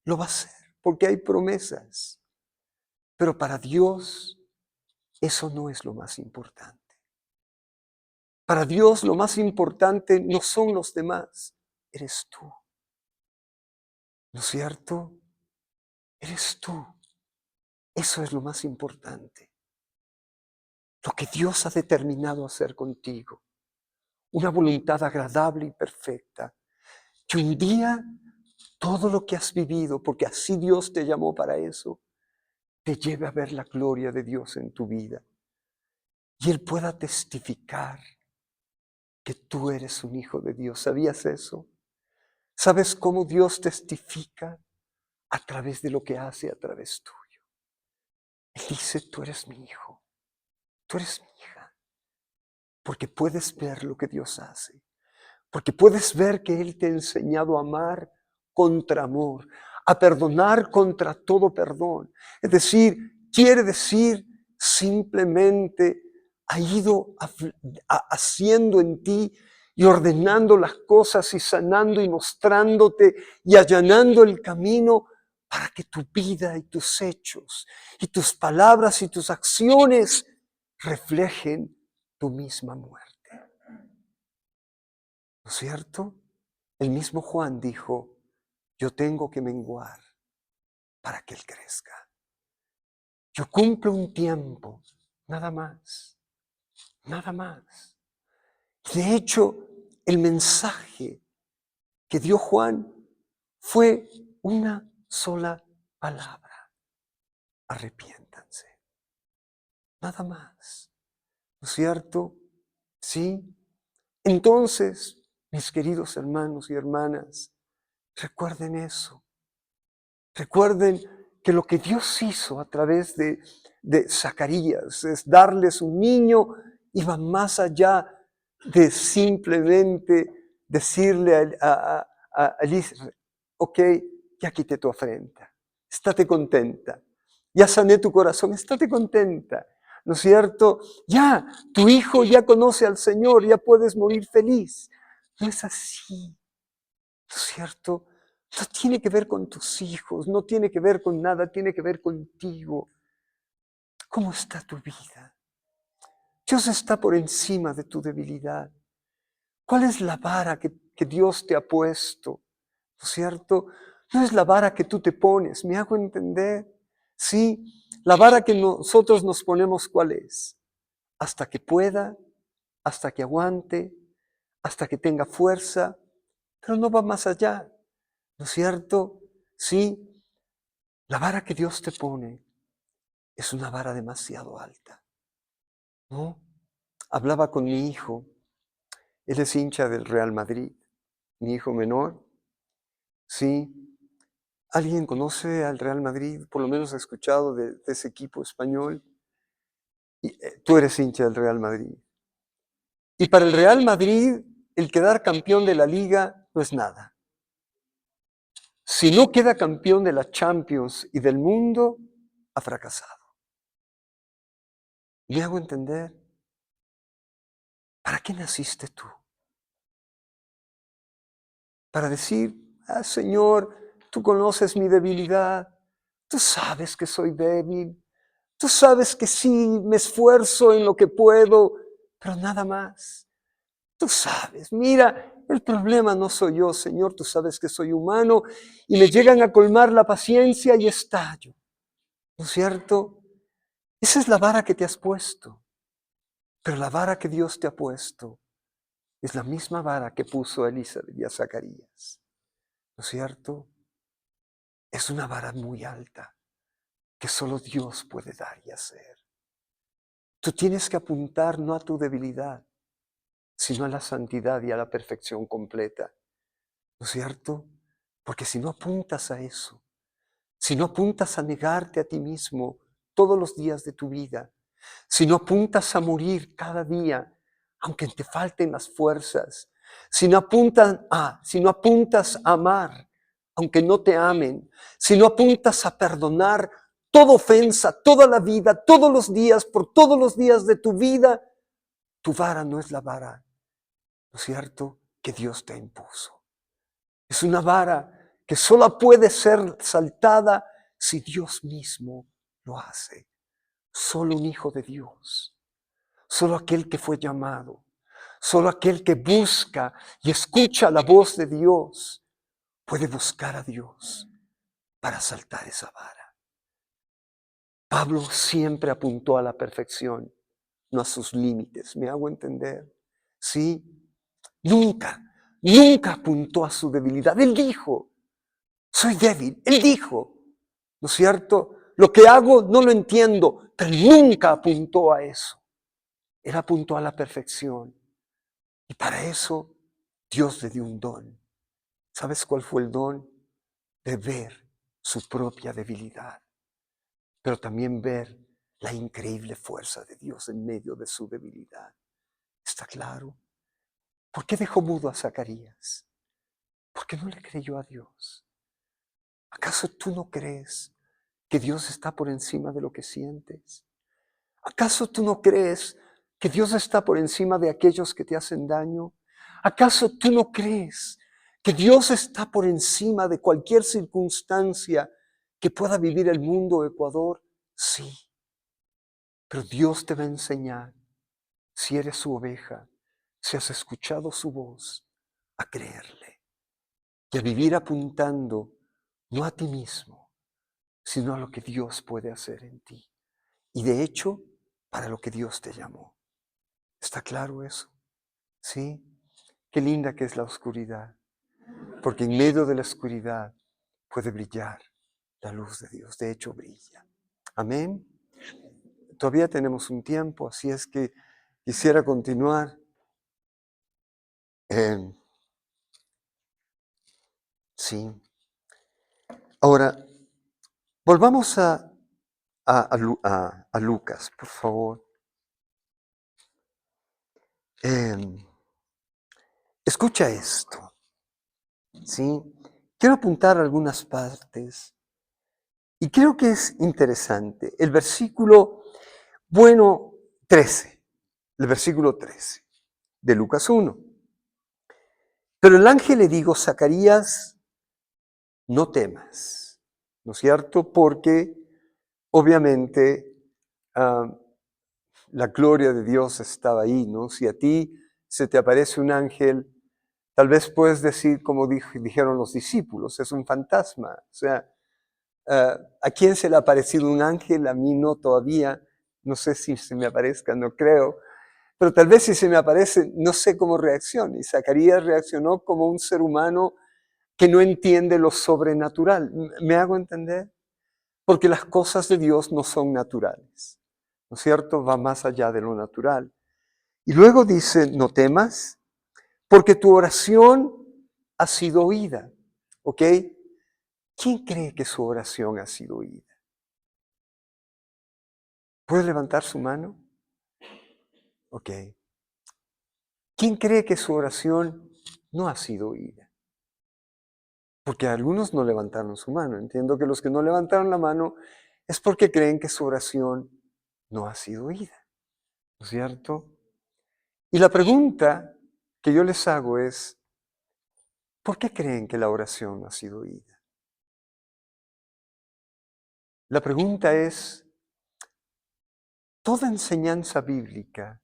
lo va a hacer, porque hay promesas. Pero para Dios, eso no es lo más importante. Para Dios lo más importante no son los demás, eres tú. ¿No es cierto? Eres tú. Eso es lo más importante. Lo que Dios ha determinado hacer contigo. Una voluntad agradable y perfecta. Que un día todo lo que has vivido, porque así Dios te llamó para eso, te lleve a ver la gloria de Dios en tu vida. Y Él pueda testificar que tú eres un hijo de Dios. ¿Sabías eso? ¿Sabes cómo Dios testifica a través de lo que hace a través tuyo. Él dice, tú eres mi hijo, tú eres mi hija, porque puedes ver lo que Dios hace, porque puedes ver que Él te ha enseñado a amar contra amor, a perdonar contra todo perdón. Es decir, quiere decir simplemente ha ido haciendo en ti y ordenando las cosas y sanando y mostrándote y allanando el camino para que tu vida y tus hechos y tus palabras y tus acciones reflejen tu misma muerte. ¿No es cierto? El mismo Juan dijo, yo tengo que menguar para que Él crezca. Yo cumplo un tiempo, nada más, nada más. De hecho, el mensaje que dio Juan fue una sola palabra, arrepiéntanse, nada más. ¿No es cierto? Sí. Entonces, mis queridos hermanos y hermanas, recuerden eso. Recuerden que lo que Dios hizo a través de Zacarías es darles un niño, iba más allá de simplemente decirle a Elizabeth, ok, ya quité tu afrenta, estate contenta, ya sané tu corazón, estate contenta, ¿no es cierto? Ya, tu hijo ya conoce al Señor, ya puedes morir feliz. No es así, ¿no es cierto? No tiene que ver con tus hijos, no tiene que ver con nada, tiene que ver contigo. ¿Cómo está tu vida? Dios está por encima de tu debilidad. ¿Cuál es la vara que Dios te ha puesto? ¿No es cierto? No es la vara que tú te pones, ¿me hago entender? Sí, la vara que nosotros nos ponemos, ¿cuál es? Hasta que pueda, hasta que aguante, hasta que tenga fuerza, pero no va más allá, ¿no es cierto? Sí, la vara que Dios te pone es una vara demasiado alta, ¿no? Hablaba con mi hijo, él es hincha del Real Madrid, mi hijo menor, sí. ¿Alguien conoce al Real Madrid? Por lo menos ha escuchado de ese equipo español. Y, tú eres hincha del Real Madrid. Y para el Real Madrid, el quedar campeón de la Liga no es nada. Si no queda campeón de la Champions y del mundo, ha fracasado. ¿Me hago entender? ¿Para qué naciste tú? Para decir, Señor, tú conoces mi debilidad, tú sabes que soy débil, tú sabes que sí me esfuerzo en lo que puedo, pero nada más. Tú sabes, mira, el problema no soy yo, Señor, tú sabes que soy humano y me llegan a colmar la paciencia y estallo. ¿No es cierto? Esa es la vara que te has puesto, pero la vara que Dios te ha puesto es la misma vara que puso a Elizabeth y a Zacarías. ¿No es cierto? Es una vara muy alta que solo Dios puede dar y hacer. Tú tienes que apuntar no a tu debilidad, sino a la santidad y a la perfección completa. ¿No es cierto? Porque si no apuntas a eso, si no apuntas a negarte a ti mismo todos los días de tu vida, si no apuntas a morir cada día, aunque te falten las fuerzas, si no apuntas a amar, aunque no te amen, si no apuntas a perdonar toda ofensa, toda la vida, todos los días, por todos los días de tu vida, tu vara no es la vara, ¿no es cierto?, que Dios te impuso. Es una vara que solo puede ser saltada si Dios mismo lo hace. Solo un hijo de Dios, solo aquel que fue llamado, solo aquel que busca y escucha la voz de Dios, puede buscar a Dios para saltar esa vara. Pablo siempre apuntó a la perfección, no a sus límites. ¿Me hago entender? Sí, nunca apuntó a su debilidad. Él dijo, soy débil. Él dijo, ¿no es cierto? Lo que hago no lo entiendo, pero nunca apuntó a eso. Él apuntó a la perfección. Y para eso Dios le dio un don. ¿Sabes cuál fue el don? De ver su propia debilidad, pero también ver la increíble fuerza de Dios en medio de su debilidad. ¿Está claro? ¿Por qué dejó mudo a Zacarías? Porque no le creyó a Dios. ¿Acaso tú no crees que Dios está por encima de lo que sientes? ¿Acaso tú no crees que Dios está por encima de aquellos que te hacen daño? ¿Acaso tú no crees que Dios está por encima de cualquier circunstancia que pueda vivir el mundo, Ecuador? Sí, pero Dios te va a enseñar, si eres su oveja, si has escuchado su voz, a creerle y a vivir apuntando no a ti mismo, sino a lo que Dios puede hacer en ti. Y de hecho, para lo que Dios te llamó. ¿Está claro eso? ¿Sí? Qué linda que es la oscuridad, porque en medio de la oscuridad puede brillar la luz de Dios. De hecho, brilla. Amén. Todavía tenemos un tiempo, así es que quisiera continuar. Sí. Ahora, volvamos a Lucas, por favor. Escucha esto. ¿Sí? Quiero apuntar algunas partes y creo que es interesante. El versículo, 13, el versículo 13 de Lucas 1. Pero el ángel le dijo, Zacarías, no temas, ¿no es cierto? Porque obviamente la gloria de Dios estaba ahí, ¿no? Si a ti se te aparece un ángel, tal vez puedes decir, como dijeron los discípulos, es un fantasma. O sea, ¿a quién se le ha aparecido un ángel? A mí no todavía. No sé si se me aparezca, no creo. Pero tal vez si se me aparece, no sé cómo reacciona. Y Zacarías reaccionó como un ser humano que no entiende lo sobrenatural. ¿Me hago entender? Porque las cosas de Dios no son naturales, ¿no es cierto? Va más allá de lo natural. Y luego dice, no temas, porque tu oración ha sido oída. ¿Ok? ¿Quién cree que su oración ha sido oída? ¿Puede levantar su mano? Ok. ¿Quién cree que su oración no ha sido oída? Porque algunos no levantaron su mano. Entiendo que los que no levantaron la mano es porque creen que su oración no ha sido oída. ¿No es cierto? Y la pregunta que yo les hago es, ¿por qué creen que la oración no ha sido oída? La pregunta es, toda enseñanza bíblica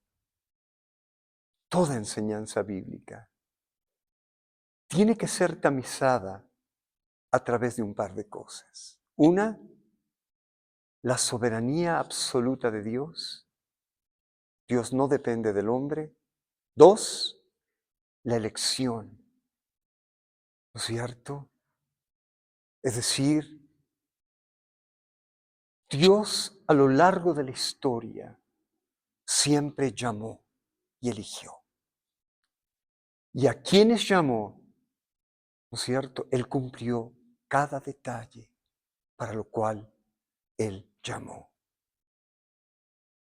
tiene que ser tamizada a través de un par de cosas. Una, la soberanía absoluta de Dios. Dios no depende del hombre. Dos, la elección. ¿No es cierto? Es decir, Dios a lo largo de la historia siempre llamó y eligió. Y a quienes llamó, ¿no es cierto? Él cumplió cada detalle para lo cual Él llamó.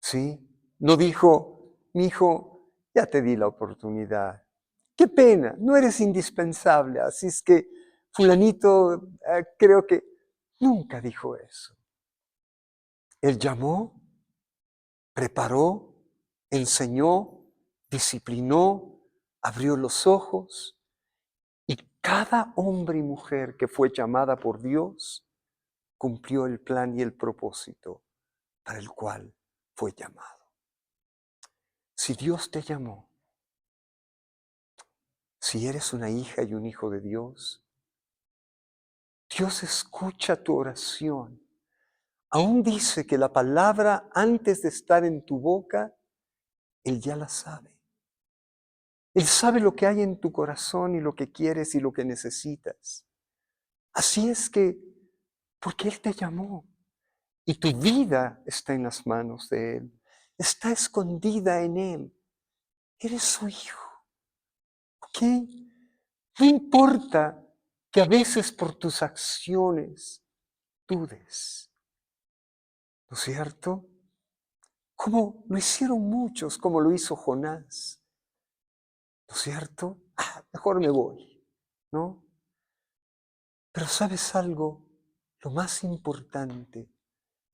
¿Sí? No dijo, mi hijo, ya te di la oportunidad. Qué pena, no eres indispensable, así es que fulanito, creo que nunca dijo eso. Él llamó, preparó, enseñó, disciplinó, abrió los ojos y cada hombre y mujer que fue llamada por Dios cumplió el plan y el propósito para el cual fue llamado. Si Dios te llamó, si eres una hija y un hijo de Dios, Dios escucha tu oración. Aún dice que la palabra antes de estar en tu boca, Él ya la sabe. Él sabe lo que hay en tu corazón y lo que quieres y lo que necesitas. Así es que, porque Él te llamó y tu vida está en las manos de Él, está escondida en Él. Eres su hijo. ¿Ok? No importa que a veces por tus acciones dudes, ¿no es cierto? Como lo hicieron muchos, como lo hizo Jonás, ¿no es cierto? Mejor me voy, ¿no? Pero ¿sabes algo? Lo más importante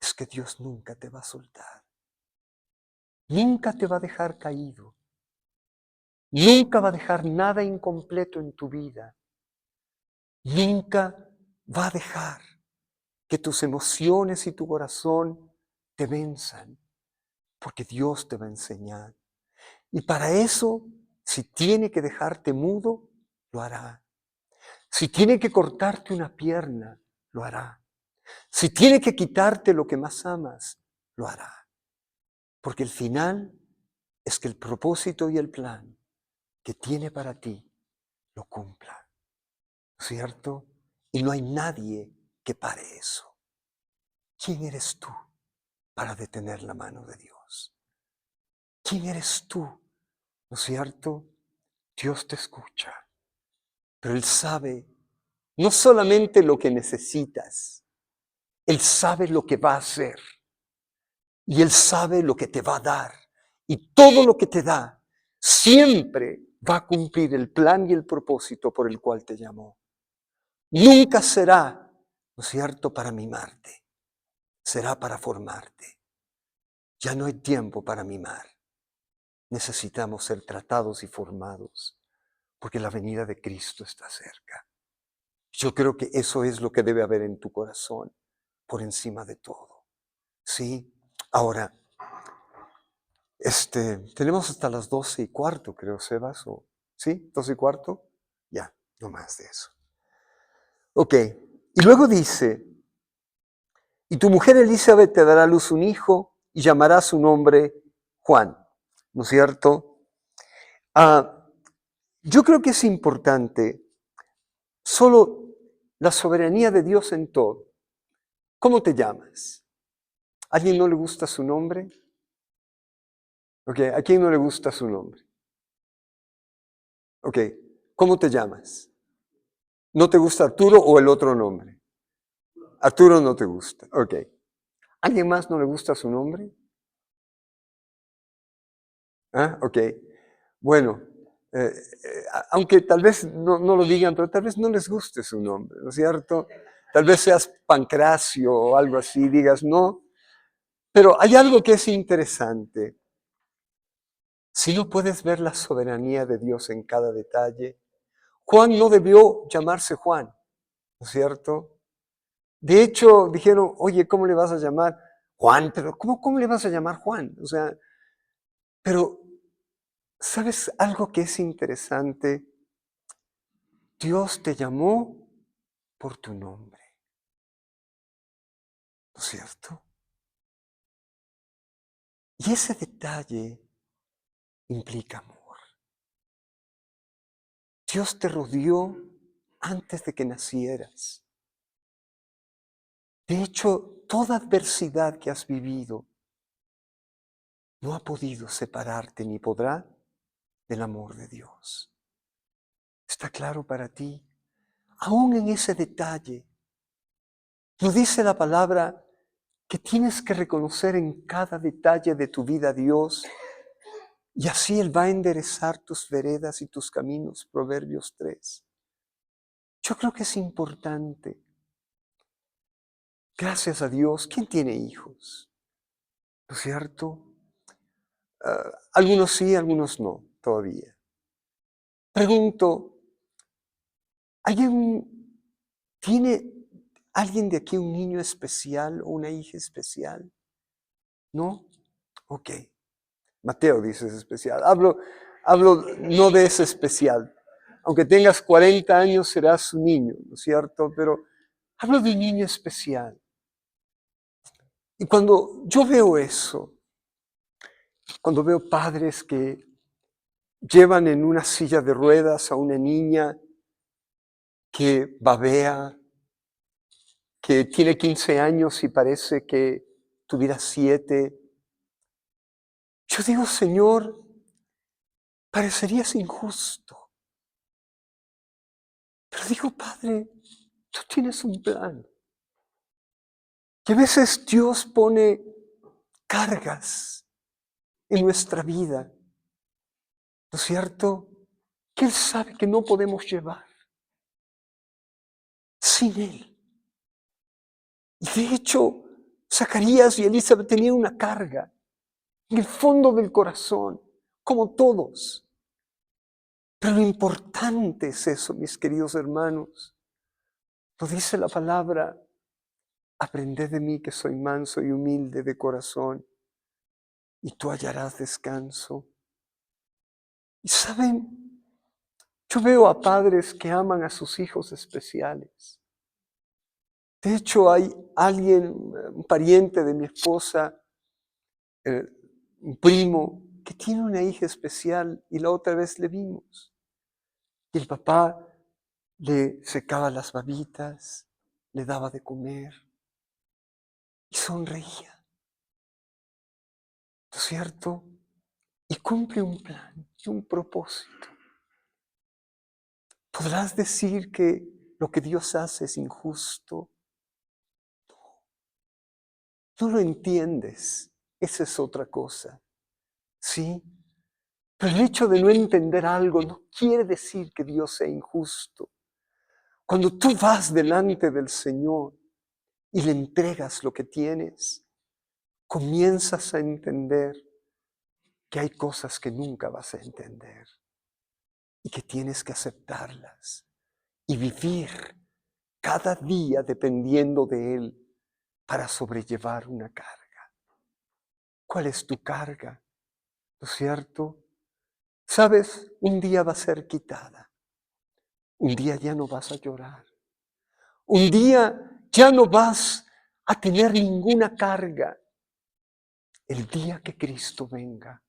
es que Dios nunca te va a soltar. Nunca te va a dejar caído. Nunca va a dejar nada incompleto en tu vida. Nunca va a dejar que tus emociones y tu corazón te venzan, porque Dios te va a enseñar. Y para eso, si tiene que dejarte mudo, lo hará. Si tiene que cortarte una pierna, lo hará. Si tiene que quitarte lo que más amas, lo hará. Porque el final es que el propósito y el plan que tiene para ti lo cumpla, ¿cierto? Y no hay nadie que pare eso. ¿Quién eres tú para detener la mano de Dios? ¿Quién eres tú? ¿No es cierto? Dios te escucha, pero Él sabe no solamente lo que necesitas, Él sabe lo que va a hacer y Él sabe lo que te va a dar. Y todo lo que te da siempre va a cumplir el plan y el propósito por el cual te llamó. Nunca será, ¿no es cierto?, para mimarte, será para formarte. Ya no hay tiempo para mimar. Necesitamos ser tratados y formados, porque la venida de Cristo está cerca. Yo creo que eso es lo que debe haber en tu corazón, por encima de todo. ¿Sí? Ahora, tenemos hasta las 12:15, creo, Sebas, ¿sí? 12:15. Ya, no más de eso. Ok, y luego dice, y tu mujer Elizabeth te dará a luz un hijo y llamará su nombre Juan, ¿no es cierto? Yo creo que es importante solo la soberanía de Dios en todo. ¿Cómo te llamas? ¿A alguien no le gusta su nombre? Ok, ¿a quién no le gusta su nombre? Ok, ¿cómo te llamas? ¿No te gusta Arturo o el otro nombre? Arturo no te gusta, ok. ¿Alguien más no le gusta su nombre? Ok. Bueno, aunque tal vez no lo digan, pero tal vez no les guste su nombre, ¿no es cierto? Tal vez seas Pancracio o algo así, digas no. Pero hay algo que es interesante. Si no puedes ver la soberanía de Dios en cada detalle, Juan no debió llamarse Juan, ¿no es cierto? De hecho, dijeron, oye, ¿cómo le vas a llamar? Juan, pero ¿cómo le vas a llamar Juan? O sea, pero, ¿sabes algo que es interesante? Dios te llamó por tu nombre, ¿no es cierto? Y ese detalle implica amor. Dios te rodeó antes de que nacieras. De hecho, toda adversidad que has vivido no ha podido separarte ni podrá del amor de Dios. ¿Está claro para ti? Aún en ese detalle, nos dice la palabra que tienes que reconocer en cada detalle de tu vida a Dios y así Él va a enderezar tus veredas y tus caminos. Proverbios 3. Yo creo que es importante. Gracias a Dios, ¿quién tiene hijos? ¿No es cierto? Algunos sí, algunos no, todavía. Pregunto, ¿tiene alguien de aquí un niño especial o una hija especial? ¿No? Ok. Mateo dice es especial. Hablo no de ese especial. Aunque tengas 40 años serás un niño, ¿no es cierto? Pero hablo de un niño especial. Y cuando yo veo eso, cuando veo padres que llevan en una silla de ruedas a una niña que babea, que tiene 15 años y parece que tuviera 7, yo digo, Señor, parecerías injusto. Pero digo, Padre, tú tienes un plan. Que a veces Dios pone cargas en nuestra vida, ¿no es cierto? Que Él sabe que no podemos llevar sin Él. Y de hecho, Zacarías y Elizabeth tenían una carga en el fondo del corazón, como todos. Pero lo importante es eso, mis queridos hermanos. Lo dice la palabra: aprended de mí que soy manso y humilde de corazón, y tú hallarás descanso. Y saben, yo veo a padres que aman a sus hijos especiales. De hecho, hay alguien, un pariente de mi esposa, un primo, que tiene una hija especial y la otra vez le vimos. Y el papá le secaba las babitas, le daba de comer y sonreía. ¿No es cierto? Y cumple un plan y un propósito. ¿Podrás decir que lo que Dios hace es injusto? No lo entiendes. Esa es otra cosa. ¿Sí? Pero el hecho de no entender algo no quiere decir que Dios sea injusto. Cuando tú vas delante del Señor y le entregas lo que tienes, comienzas a entender que hay cosas que nunca vas a entender y que tienes que aceptarlas y vivir cada día dependiendo de Él para sobrellevar una carga. ¿Cuál es tu carga? ¿No es cierto? Sabes, un día va a ser quitada. Un día ya no vas a llorar. Un día ya no vas a tener ninguna carga. El día que Cristo venga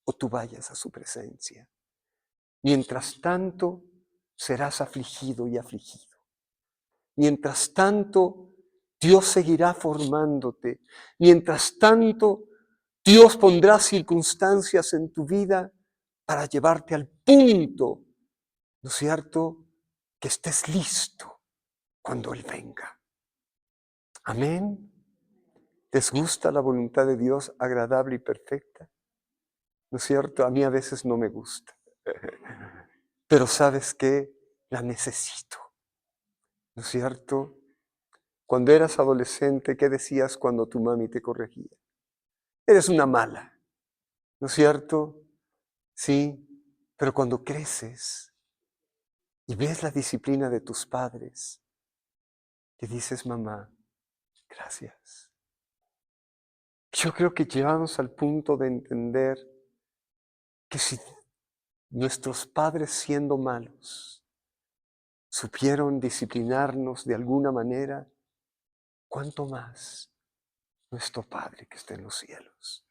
o tú vayas a su presencia. Mientras tanto, serás afligido y afligido. Mientras tanto, Dios seguirá formándote. Mientras tanto, Dios pondrá circunstancias en tu vida para llevarte al punto, ¿no es cierto?, que estés listo cuando Él venga. Amén. ¿Les gusta la voluntad de Dios agradable y perfecta? ¿No es cierto? A mí a veces no me gusta. Pero ¿sabes qué? La necesito. ¿No es cierto? Cuando eras adolescente, ¿qué decías cuando tu mami te corregía? Eres una mala. ¿No es cierto? Sí. Pero cuando creces y ves la disciplina de tus padres, te dices: mamá, gracias. Yo creo que llegamos al punto de entender que si nuestros padres, siendo malos, supieron disciplinarnos de alguna manera, ¿cuánto más nuestro Padre que está en los cielos?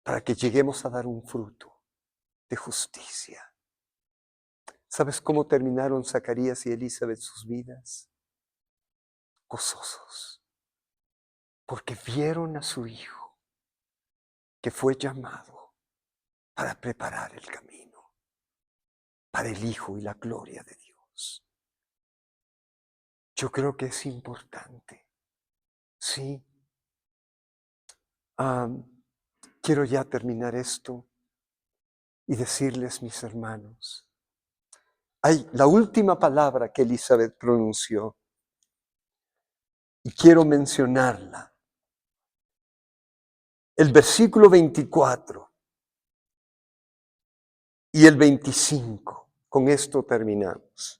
Para que lleguemos a dar un fruto de justicia. ¿Sabes cómo terminaron Zacarías y Elizabeth sus vidas? Gozosos, porque vieron a su hijo que fue llamado para preparar el camino para el Hijo y la gloria de Dios. Yo creo que es importante, ¿sí? Quiero ya terminar esto y decirles, mis hermanos, hay la última palabra que Elizabeth pronunció y quiero mencionarla. El versículo 24 y el 25, con esto terminamos.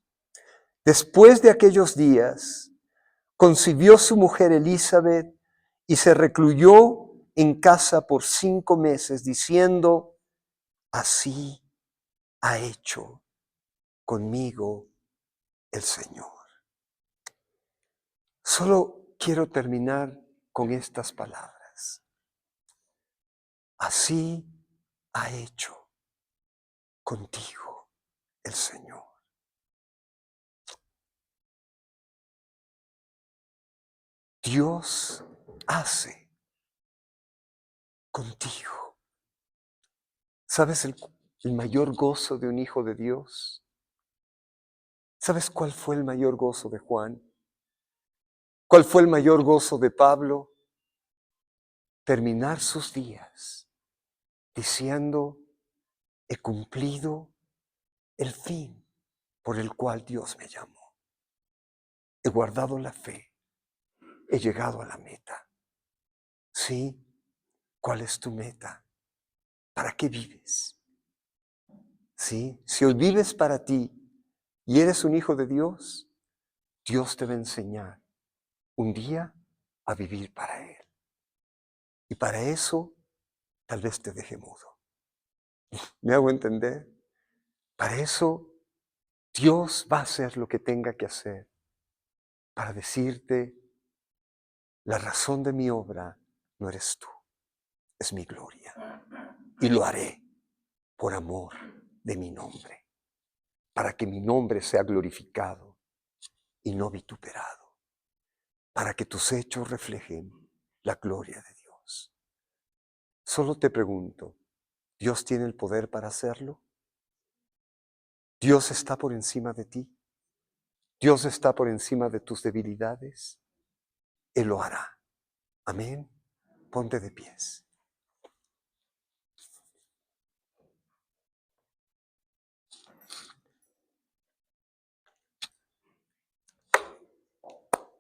Después de aquellos días, concibió su mujer Elizabeth y se recluyó en casa por 5 meses, diciendo: así ha hecho conmigo el Señor. Solo quiero terminar con estas palabras. Así ha hecho contigo el Señor. Dios hace contigo. ¿Sabes el mayor gozo de un hijo de Dios? ¿Sabes cuál fue el mayor gozo de Juan? ¿Cuál fue el mayor gozo de Pablo? Terminar sus días diciendo, he cumplido el fin por el cual Dios me llamó. He guardado la fe, he llegado a la meta. ¿Sí? ¿Cuál es tu meta? ¿Para qué vives? ¿Sí? Si hoy vives para ti y eres un hijo de Dios, Dios te va a enseñar un día a vivir para Él. Y para eso, tal vez te deje mudo. ¿Me hago entender? Para eso, Dios va a hacer lo que tenga que hacer para decirte, la razón de mi obra no eres tú, es mi gloria. Y lo haré por amor de mi nombre, para que mi nombre sea glorificado y no vituperado, para que tus hechos reflejen la gloria de Dios. Solo te pregunto, ¿Dios tiene el poder para hacerlo? ¿Dios está por encima de ti? ¿Dios está por encima de tus debilidades? Él lo hará. Amén. Ponte de pies.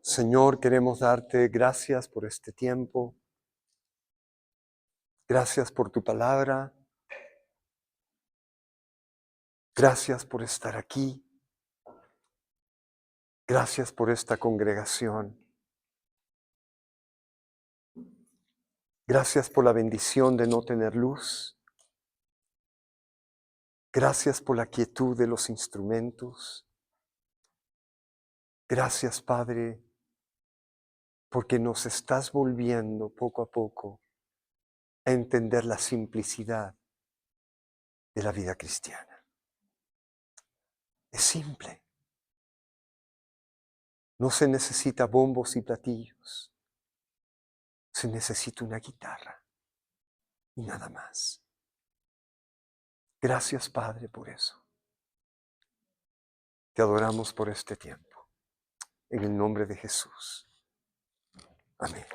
Señor, queremos darte gracias por este tiempo. Gracias por tu palabra. Gracias por estar aquí. Gracias por esta congregación. Gracias por la bendición de no tener luz. Gracias por la quietud de los instrumentos. Gracias, Padre, porque nos estás volviendo poco a poco a entender la simplicidad de la vida cristiana. Es simple. No se necesita bombos y platillos. Se necesita una guitarra y nada más. Gracias, Padre, por eso. Te adoramos por este tiempo. En el nombre de Jesús. Amén.